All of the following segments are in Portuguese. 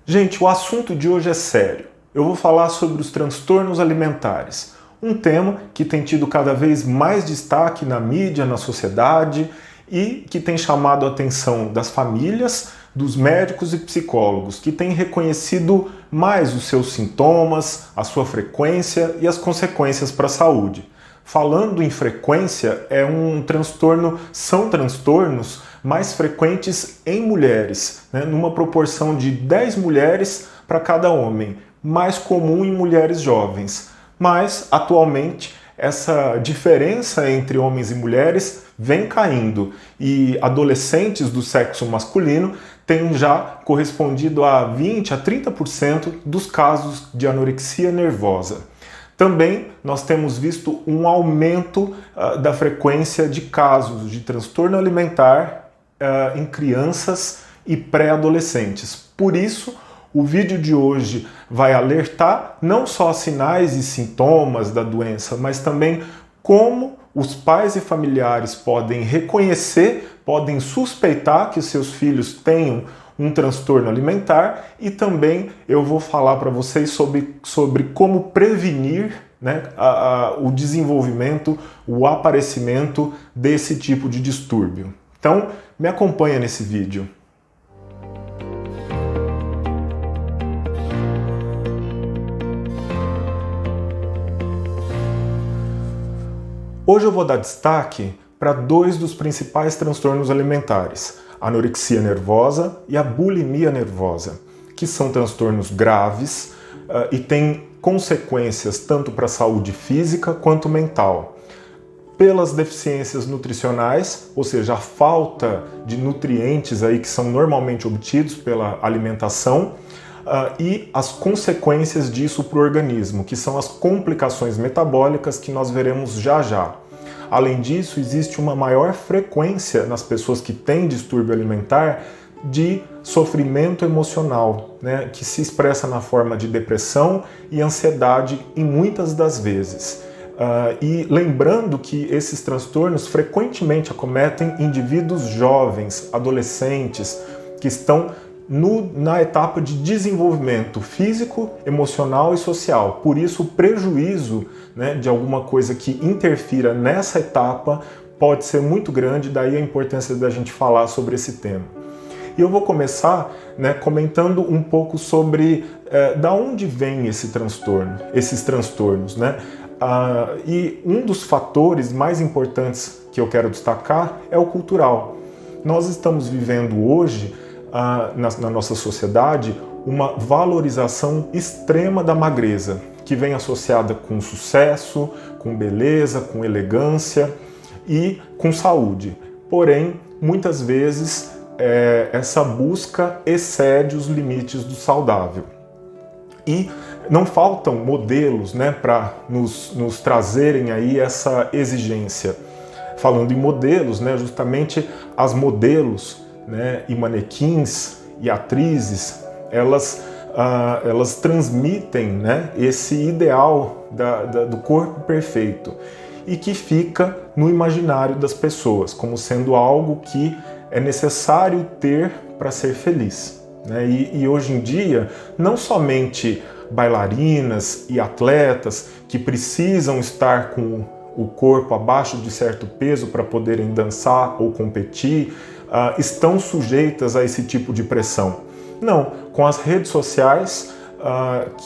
Gente, o assunto de hoje é sério. Eu vou falar sobre os transtornos alimentares, um tema que tem tido cada vez mais destaque na mídia, na sociedade e que tem chamado a atenção das famílias, dos médicos e psicólogos, que têm reconhecido mais os seus sintomas, a sua frequência e as consequências para a saúde. Falando em frequência, são transtornos mais frequentes em mulheres, numa proporção de 10 mulheres para cada homem, mais comum em mulheres jovens. Mas, atualmente, essa diferença entre homens e mulheres vem caindo e adolescentes do sexo masculino têm já correspondido a 20 a 30% dos casos de anorexia nervosa. Também nós temos visto um aumento da frequência de casos de transtorno alimentar em crianças e pré-adolescentes. Por isso, o vídeo de hoje vai alertar não só sinais e sintomas da doença, mas também como os pais e familiares podem reconhecer, podem suspeitar que seus filhos tenham um transtorno alimentar, e também eu vou falar para vocês sobre como prevenir o desenvolvimento, o aparecimento desse tipo de distúrbio. Então, me acompanha nesse vídeo. Hoje eu vou dar destaque para dois dos principais transtornos alimentares, a anorexia nervosa e a bulimia nervosa, que são transtornos graves e têm consequências tanto para a saúde física quanto mental. Pelas deficiências nutricionais, ou seja, a falta de nutrientes aí que são normalmente obtidos pela alimentação, e as consequências disso para o organismo, que são as complicações metabólicas que nós veremos já já. Além disso, existe uma maior frequência nas pessoas que têm distúrbio alimentar de sofrimento emocional, que se expressa na forma de depressão e ansiedade em muitas das vezes. E lembrando que esses transtornos frequentemente acometem indivíduos jovens, adolescentes, que estão na etapa de desenvolvimento físico, emocional e social. Por isso, o prejuízo de alguma coisa que interfira nessa etapa pode ser muito grande, daí a importância da gente falar sobre esse tema. E eu vou começar comentando um pouco sobre da onde vem esses transtornos. E um dos fatores mais importantes que eu quero destacar é o cultural. Nós estamos vivendo hoje, na nossa sociedade, uma valorização extrema da magreza, que vem associada com sucesso, com beleza, com elegância e com saúde. Porém, muitas vezes, essa busca excede os limites do saudável. E não faltam modelos para nos trazerem aí essa exigência. Falando em modelos, justamente as modelos e manequins e atrizes, elas transmitem esse ideal do corpo perfeito e que fica no imaginário das pessoas como sendo algo que é necessário ter para ser feliz. E hoje em dia, não somente bailarinas e atletas que precisam estar com o corpo abaixo de certo peso para poderem dançar ou competir, estão sujeitas a esse tipo de pressão. Não, com as redes sociais,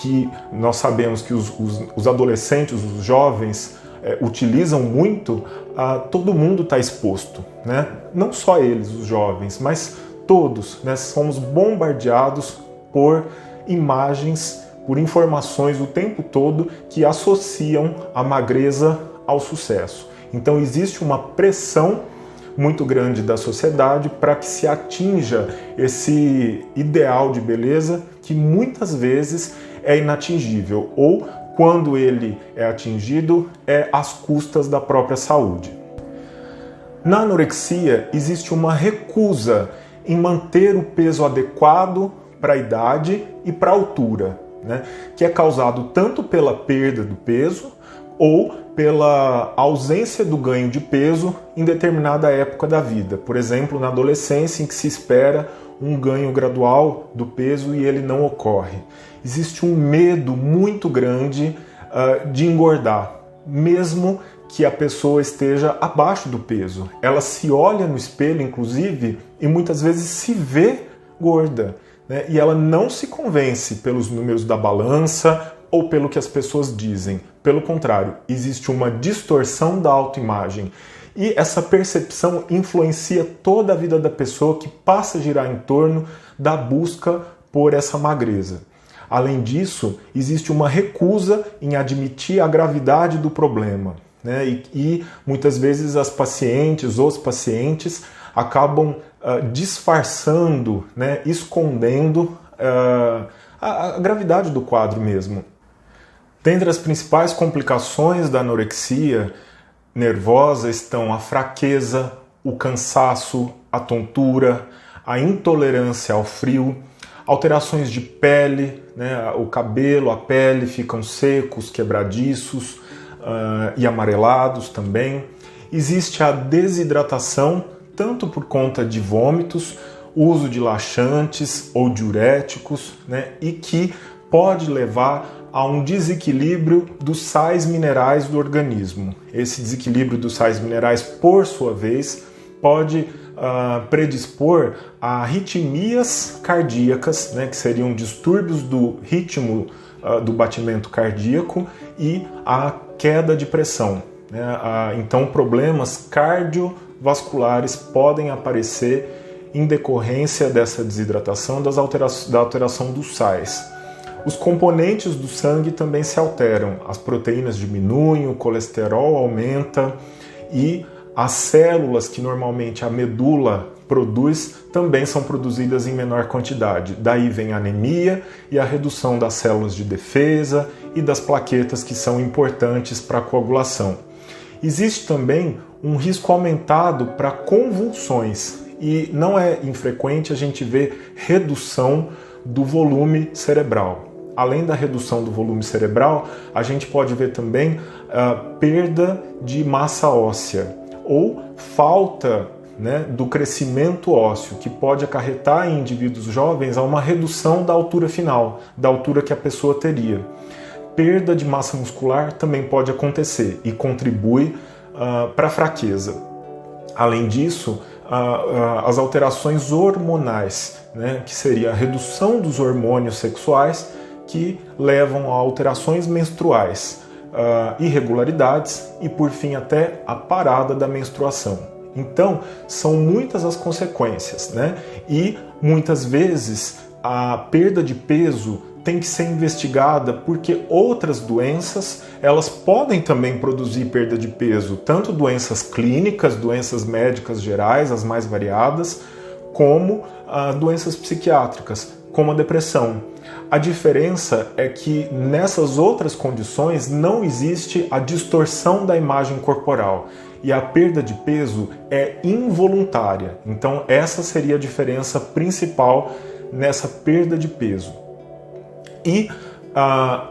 que nós sabemos que os adolescentes, os jovens utilizam muito, todo mundo está exposto. Não só eles, os jovens, mas todos, somos bombardeados por imagens, por informações o tempo todo que associam a magreza ao sucesso. Então existe uma pressão muito grande da sociedade para que se atinja esse ideal de beleza que muitas vezes é inatingível, ou quando ele é atingido é às custas da própria saúde. Na anorexia existe uma recusa em manter o peso adequado para a idade e para a altura, que é causado tanto pela perda do peso ou pela ausência do ganho de peso em determinada época da vida. Por exemplo, na adolescência, em que se espera um ganho gradual do peso e ele não ocorre. Existe um medo muito grande de engordar, mesmo que a pessoa esteja abaixo do peso. Ela se olha no espelho, inclusive, e muitas vezes se vê gorda, né? E ela não se convence pelos números da balança ou pelo que as pessoas dizem. Pelo contrário, existe uma distorção da autoimagem. E essa percepção influencia toda a vida da pessoa, que passa a girar em torno da busca por essa magreza. Além disso, existe uma recusa em admitir a gravidade do problema, né? E muitas vezes as pacientes ou os pacientes acabam disfarçando, né? Escondendo a gravidade do quadro mesmo. Dentre as principais complicações da anorexia nervosa estão a fraqueza, o cansaço, a tontura, a intolerância ao frio, alterações de pele, né? O cabelo, a pele ficam secos, quebradiços e amarelados também. Existe a desidratação, tanto por conta de vômitos, uso de laxantes ou diuréticos, né? E que pode levar a um desequilíbrio dos sais minerais do organismo. Esse desequilíbrio dos sais minerais, por sua vez, pode predispor a arritmias cardíacas, né, que seriam distúrbios do ritmo do batimento cardíaco, e a queda de pressão, né? Então, problemas cardiovasculares podem aparecer em decorrência dessa desidratação, da alteração dos sais. Os componentes do sangue também se alteram, as proteínas diminuem, o colesterol aumenta e as células que normalmente a medula produz também são produzidas em menor quantidade. Daí vem a anemia e a redução das células de defesa e das plaquetas, que são importantes para a coagulação. Existe também um risco aumentado para convulsões e não é infrequente a gente ver redução do volume cerebral. Além da redução do volume cerebral, a gente pode ver também perda de massa óssea ou falta, né, do crescimento ósseo, que pode acarretar em indivíduos jovens a uma redução da altura final, da altura que a pessoa teria. Perda de massa muscular também pode acontecer e contribui para a fraqueza. Além disso, as alterações hormonais, né, que seria a redução dos hormônios sexuais, que levam a alterações menstruais, irregularidades e, por fim, até a parada da menstruação. Então, são muitas as consequências, né? E, muitas vezes, a perda de peso tem que ser investigada porque outras doenças, elas podem também produzir perda de peso, tanto doenças clínicas, doenças médicas gerais, as mais variadas, como doenças psiquiátricas, como a depressão. A diferença é que nessas outras condições não existe a distorção da imagem corporal e a perda de peso é involuntária. Então essa seria a diferença principal nessa perda de peso. E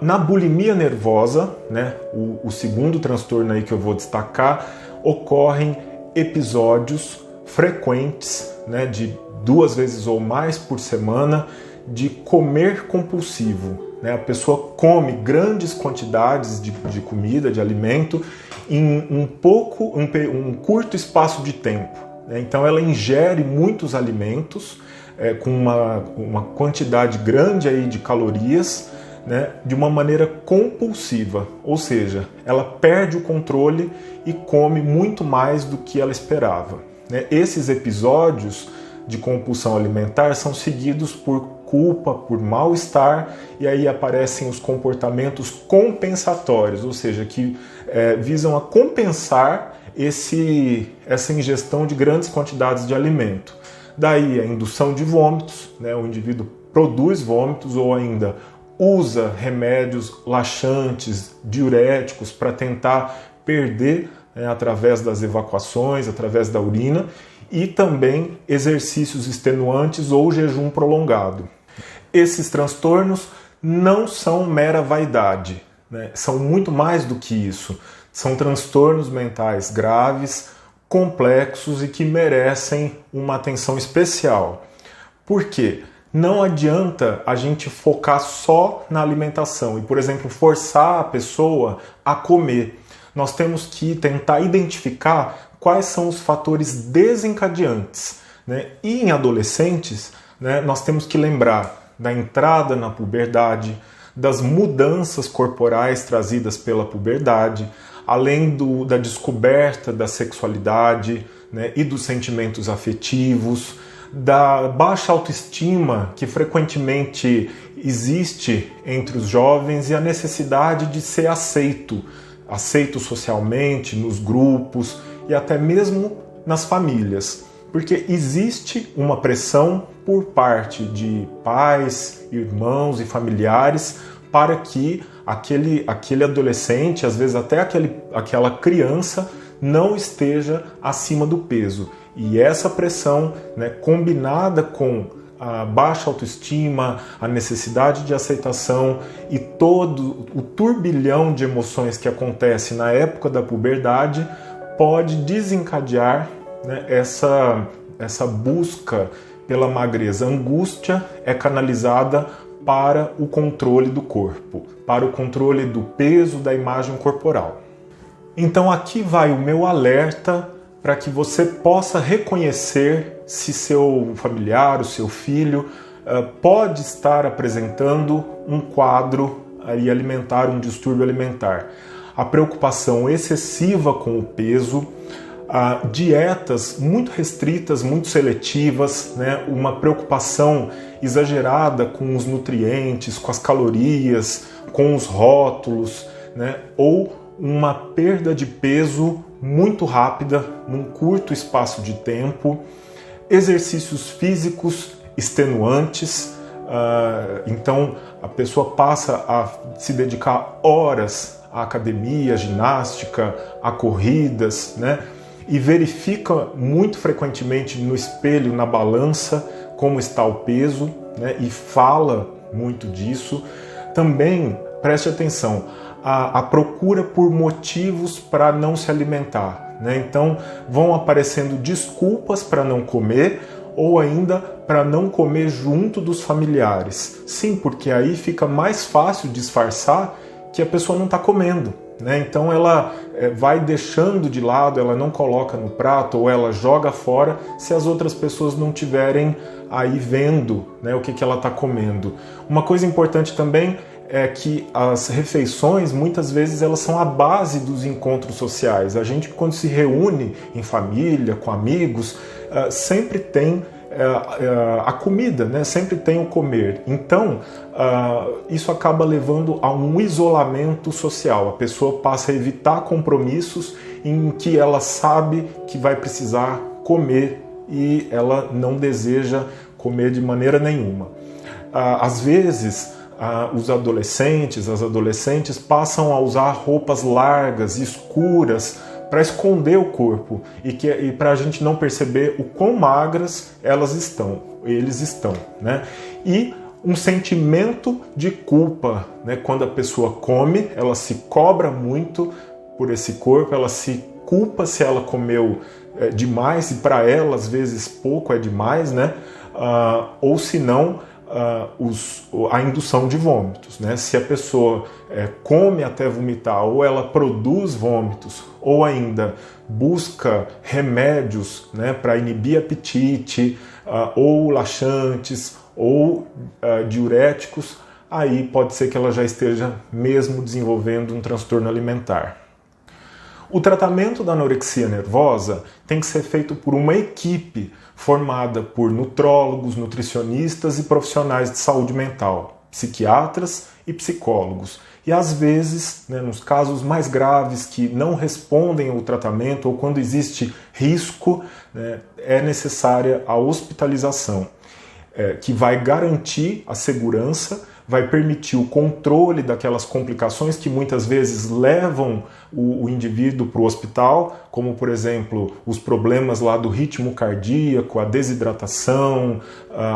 na bulimia nervosa, né, o segundo transtorno aí que eu vou destacar, ocorrem episódios frequentes, né, de 2 vezes ou mais por semana, de comer compulsivo, né? A pessoa come grandes quantidades de comida, de alimento, em um curto espaço de tempo, né? Então ela ingere muitos alimentos com uma quantidade grande aí de calorias, né? De uma maneira compulsiva, ou seja, ela perde o controle e come muito mais do que ela esperava, né? Esses episódios de compulsão alimentar são seguidos por culpa, por mal-estar, e aí aparecem os comportamentos compensatórios, ou seja, que visam a compensar essa ingestão de grandes quantidades de alimento. Daí a indução de vômitos, né? O indivíduo produz vômitos ou ainda usa remédios laxantes, diuréticos para tentar perder, né, através das evacuações, através da urina, e também exercícios extenuantes ou jejum prolongado. Esses transtornos não são mera vaidade, né? São muito mais do que isso. São transtornos mentais graves, complexos e que merecem uma atenção especial. Por quê? Não adianta a gente focar só na alimentação e, por exemplo, forçar a pessoa a comer. Nós temos que tentar identificar quais são os fatores desencadeantes, né? E em adolescentes, né, nós temos que lembrar da entrada na puberdade, das mudanças corporais trazidas pela puberdade, além da descoberta da sexualidade, né, e dos sentimentos afetivos, da baixa autoestima que frequentemente existe entre os jovens e a necessidade de ser aceito socialmente, nos grupos e até mesmo nas famílias. Porque existe uma pressão por parte de pais, irmãos e familiares para que aquele adolescente, às vezes até aquela criança, não esteja acima do peso. E essa pressão, né, combinada com a baixa autoestima, a necessidade de aceitação e todo o turbilhão de emoções que acontece na época da puberdade, pode desencadear, né, essa busca pela magreza. A angústia é canalizada para o controle do corpo, para o controle do peso, da imagem corporal. Então aqui vai o meu alerta para que você possa reconhecer se seu familiar, o seu filho, pode estar apresentando um quadro alimentar, um distúrbio alimentar. A preocupação excessiva com o peso, dietas muito restritas, muito seletivas, né? Uma preocupação exagerada com os nutrientes, com as calorias, com os rótulos, né? Ou uma perda de peso muito rápida, num curto espaço de tempo, exercícios físicos extenuantes, então a pessoa passa a se dedicar horas à academia, à ginástica, a corridas, né? E verifica muito frequentemente no espelho, na balança, como está o peso, né? E fala muito disso. Também, preste atenção, a procura por motivos para não se alimentar, né? Então vão aparecendo desculpas para não comer ou ainda para não comer junto dos familiares. Sim, porque aí fica mais fácil disfarçar que a pessoa não está comendo, né? Então ela vai deixando de lado, ela não coloca no prato ou ela joga fora se as outras pessoas não tiverem aí vendo, né, o que ela está comendo. Uma coisa importante também é que as refeições, muitas vezes, elas são a base dos encontros sociais. A gente, quando se reúne em família, com amigos, sempre tem a comida, né? Sempre tem o comer. Então, isso acaba levando a um isolamento social. A pessoa passa a evitar compromissos em que ela sabe que vai precisar comer e ela não deseja comer de maneira nenhuma. Às vezes, os adolescentes, as adolescentes passam a usar roupas largas, escuras, para esconder o corpo e para a gente não perceber o quão magras eles estão, né? E um sentimento de culpa, né? Quando a pessoa come, ela se cobra muito por esse corpo, ela se culpa se ela comeu demais, e para ela às vezes pouco é demais, né? Ou se não, a indução de vômitos, né? Se a pessoa come até vomitar, ou ela produz vômitos, ou ainda busca remédios, né, para inibir apetite, ou laxantes, ou diuréticos, aí pode ser que ela já esteja mesmo desenvolvendo um transtorno alimentar. O tratamento da anorexia nervosa tem que ser feito por uma equipe formada por nutrólogos, nutricionistas e profissionais de saúde mental, psiquiatras e psicólogos. E às vezes, né, nos casos mais graves que não respondem ao tratamento ou quando existe risco, né, é necessária a hospitalização, que vai garantir a segurança, vai permitir o controle daquelas complicações que muitas vezes levam o indivíduo para o hospital, como, por exemplo, os problemas lá do ritmo cardíaco, a desidratação,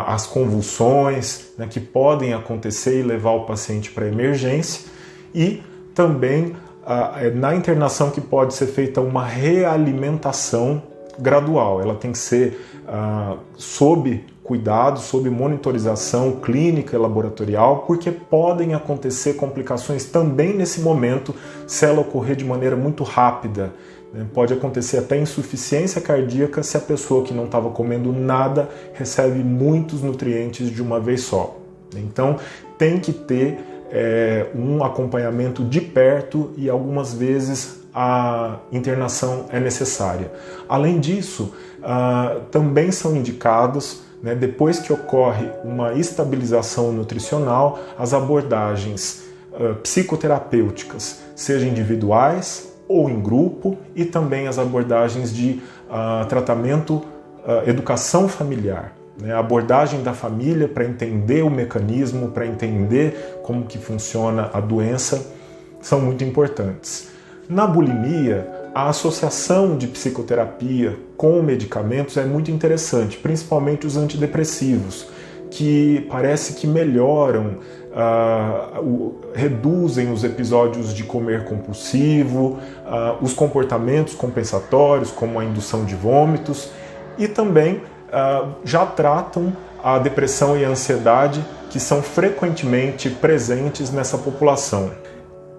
as convulsões, né, que podem acontecer e levar o paciente para a emergência, e também é na internação que pode ser feita uma realimentação gradual. Ela tem que ser sob cuidado, sob monitorização clínica e laboratorial, porque podem acontecer complicações também nesse momento se ela ocorrer de maneira muito rápida. Pode acontecer até insuficiência cardíaca se a pessoa que não estava comendo nada recebe muitos nutrientes de uma vez só. Então tem que ter um acompanhamento de perto e algumas vezes a internação é necessária. Além disso, também são indicados, depois que ocorre uma estabilização nutricional, as abordagens psicoterapêuticas, seja individuais ou em grupo, e também as abordagens de tratamento, educação familiar. A abordagem da família para entender o mecanismo, para entender como que funciona a doença, são muito importantes. Na bulimia, a associação de psicoterapia com medicamentos é muito interessante, principalmente os antidepressivos, que parece que melhoram, reduzem os episódios de comer compulsivo, os comportamentos compensatórios, como a indução de vômitos, e também já tratam a depressão e a ansiedade, que são frequentemente presentes nessa população.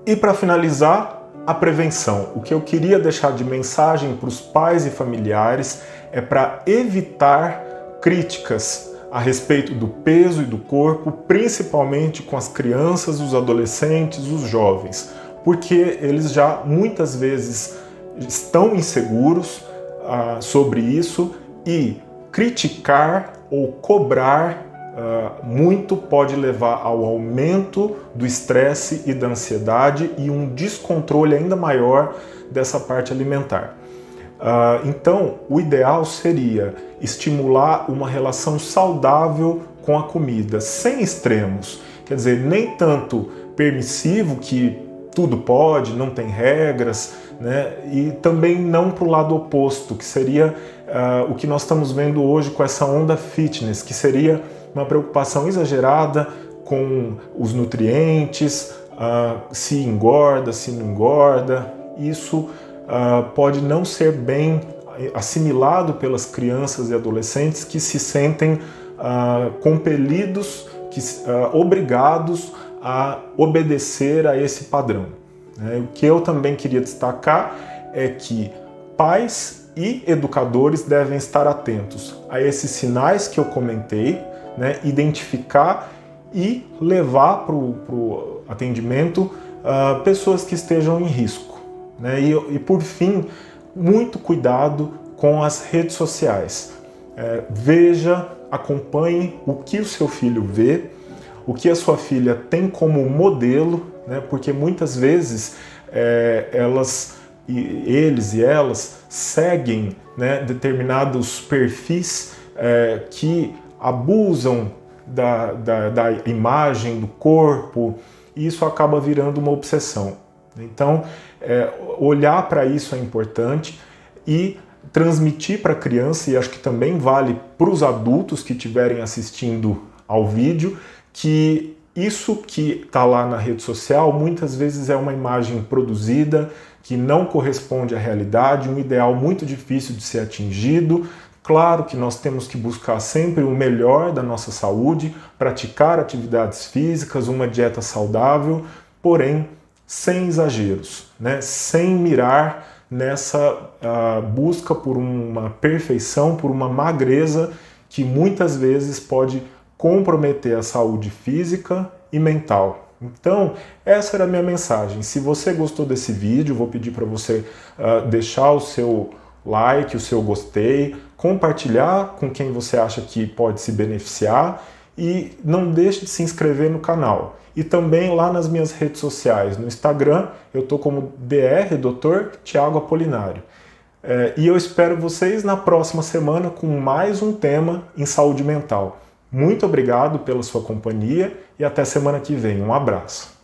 E para finalizar, a prevenção. O que eu queria deixar de mensagem para os pais e familiares é para evitar críticas a respeito do peso e do corpo, principalmente com as crianças, os adolescentes, os jovens, porque eles já muitas vezes estão inseguros sobre isso, e criticar ou cobrar muito pode levar ao aumento do estresse e da ansiedade e um descontrole ainda maior dessa parte alimentar. Então, o ideal seria estimular uma relação saudável com a comida, sem extremos. Quer dizer, nem tanto permissivo, que tudo pode, não tem regras, e também não para o lado oposto, que seria o que nós estamos vendo hoje com essa onda fitness, que seria uma preocupação exagerada com os nutrientes, se engorda, se não engorda. Isso pode não ser bem assimilado pelas crianças e adolescentes, que se sentem compelidos, obrigados a obedecer a esse padrão. O que eu também queria destacar é que pais e educadores devem estar atentos a esses sinais que eu comentei, identificar e levar para o atendimento pessoas que estejam em risco. E por fim, muito cuidado com as redes sociais. Veja, acompanhe o que o seu filho vê, o que a sua filha tem como modelo, porque muitas vezes eles e elas seguem determinados perfis que abusam da imagem do corpo, e isso acaba virando uma obsessão. Então, olhar para isso é importante e transmitir para a criança, e acho que também vale para os adultos que estiverem assistindo ao vídeo, que isso que está lá na rede social muitas vezes é uma imagem produzida que não corresponde à realidade, um ideal muito difícil de ser atingido. Claro que nós temos que buscar sempre o melhor da nossa saúde, praticar atividades físicas, uma dieta saudável, porém sem exageros, sem mirar nessa busca por uma perfeição, por uma magreza que muitas vezes pode comprometer a saúde física e mental. Então, essa era a minha mensagem. Se você gostou desse vídeo, vou pedir para você deixar o seu like, o seu gostei, compartilhar com quem você acha que pode se beneficiar, e não deixe de se inscrever no canal. E também lá nas minhas redes sociais, no Instagram, eu estou como Dr. Thiago Apolinário. E eu espero vocês na próxima semana com mais um tema em saúde mental. Muito obrigado pela sua companhia e até semana que vem. Um abraço.